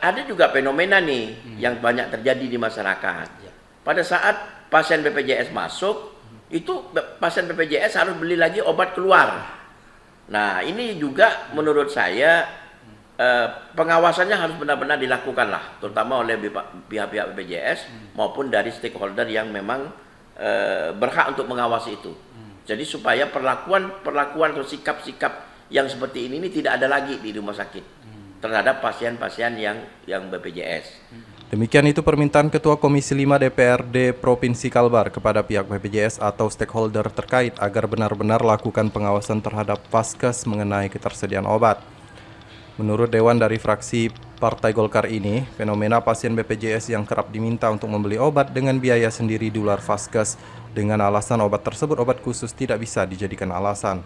ada juga fenomena nih yang banyak terjadi di masyarakat. Pada saat pasien BPJS masuk, itu pasien BPJS harus beli lagi obat keluar. Nah, ini juga menurut saya pengawasannya harus benar-benar dilakukan lah, terutama oleh pihak-pihak BPJS maupun dari stakeholder yang memang berhak untuk mengawasi itu. Jadi supaya perlakuan atau sikap-sikap yang seperti ini tidak ada lagi di rumah sakit terhadap pasien-pasien yang BPJS. Demikian itu permintaan Ketua Komisi 5 DPRD Provinsi Kalbar kepada pihak BPJS atau stakeholder terkait agar benar-benar lakukan pengawasan terhadap Vaskes mengenai ketersediaan obat. Menurut Dewan dari fraksi Partai Golkar ini, fenomena pasien BPJS yang kerap diminta untuk membeli obat dengan biaya sendiri di luar Vaskes dengan alasan obat tersebut obat khusus tidak bisa dijadikan alasan.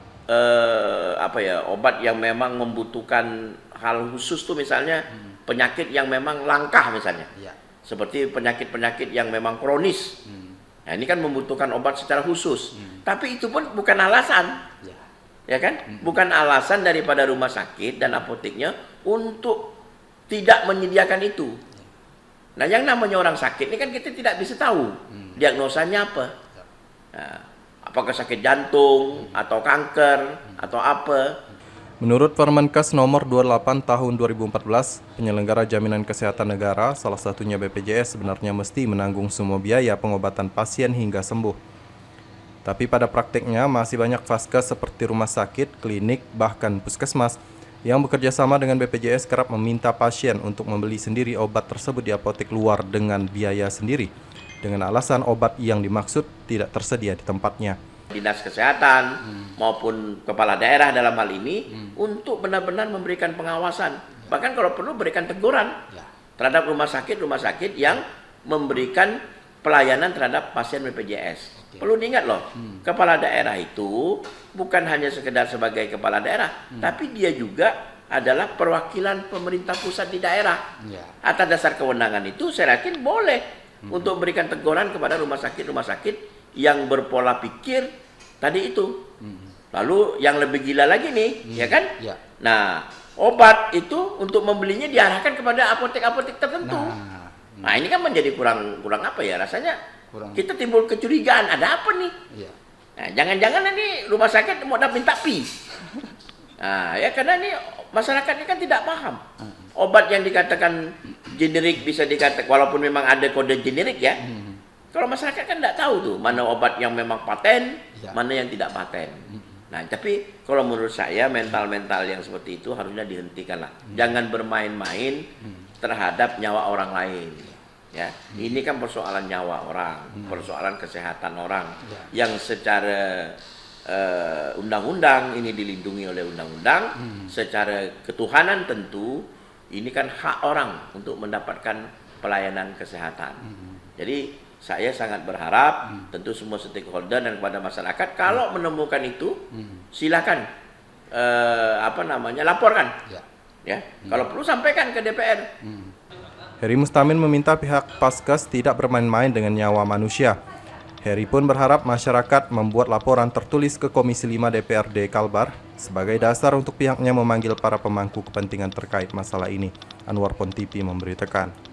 Obat yang memang membutuhkan hal khusus tuh misalnya penyakit yang memang langka misalnya, seperti penyakit-penyakit yang memang kronis. Nah, ini kan membutuhkan obat secara khusus. Tapi itu pun bukan alasan, ya kan? Bukan alasan daripada rumah sakit dan apoteknya untuk tidak menyediakan itu. Nah, yang namanya orang sakit ini kan kita tidak bisa tahu diagnosanya apa. Nah, apakah sakit jantung atau kanker atau apa? Menurut Permenkes nomor 28 tahun 2014, penyelenggara jaminan kesehatan negara, salah satunya BPJS, sebenarnya mesti menanggung semua biaya pengobatan pasien hingga sembuh. Tapi pada praktiknya masih banyak vaskes seperti rumah sakit, klinik, bahkan puskesmas yang bekerja sama dengan BPJS kerap meminta pasien untuk membeli sendiri obat tersebut di apotek luar dengan biaya sendiri, dengan alasan obat yang dimaksud tidak tersedia di tempatnya. Dinas Kesehatan maupun kepala daerah dalam hal ini untuk benar-benar memberikan pengawasan, bahkan kalau perlu berikan teguran terhadap rumah sakit yang memberikan pelayanan terhadap pasien BPJS. Perlu diingat loh, kepala daerah itu bukan hanya sekedar sebagai kepala daerah, tapi dia juga adalah perwakilan pemerintah pusat di daerah. Atas dasar kewenangan itu saya yakin boleh untuk memberikan teguran kepada rumah sakit yang berpola pikir tadi itu. Lalu yang lebih gila lagi nih, ya kan? Nah, obat itu untuk membelinya diarahkan kepada apotek-apotek tertentu. Nah, ini kan menjadi kurang apa ya? Rasanya kita timbul kecurigaan, ada apa nih? Nah, jangan-jangan ini rumah sakit mau minta pi. Nah, ya karena ini masyarakat ini kan tidak paham. Obat yang dikatakan generik bisa dikatakan walaupun memang ada kode generik ya. Kalau masyarakat kan tidak tahu tuh mana obat yang memang paten, mana yang tidak paten. Nah, tapi kalau menurut saya mental-mental yang seperti itu harusnya dihentikan lah. Jangan bermain-main terhadap nyawa orang lain. Ya, ini kan persoalan nyawa orang, persoalan kesehatan orang yang secara undang-undang ini dilindungi oleh undang-undang, secara ketuhanan tentu ini kan hak orang untuk mendapatkan pelayanan kesehatan. Jadi saya sangat berharap tentu semua stakeholder dan kepada masyarakat kalau menemukan itu silakan laporkan. Kalau perlu sampaikan ke DPR. Heri Mustamin meminta pihak Vaskes tidak bermain-main dengan nyawa manusia. Heri pun berharap masyarakat membuat laporan tertulis ke Komisi 5 DPRD Kalbar sebagai dasar untuk pihaknya memanggil para pemangku kepentingan terkait masalah ini. Anwar Pontipi memberitakan.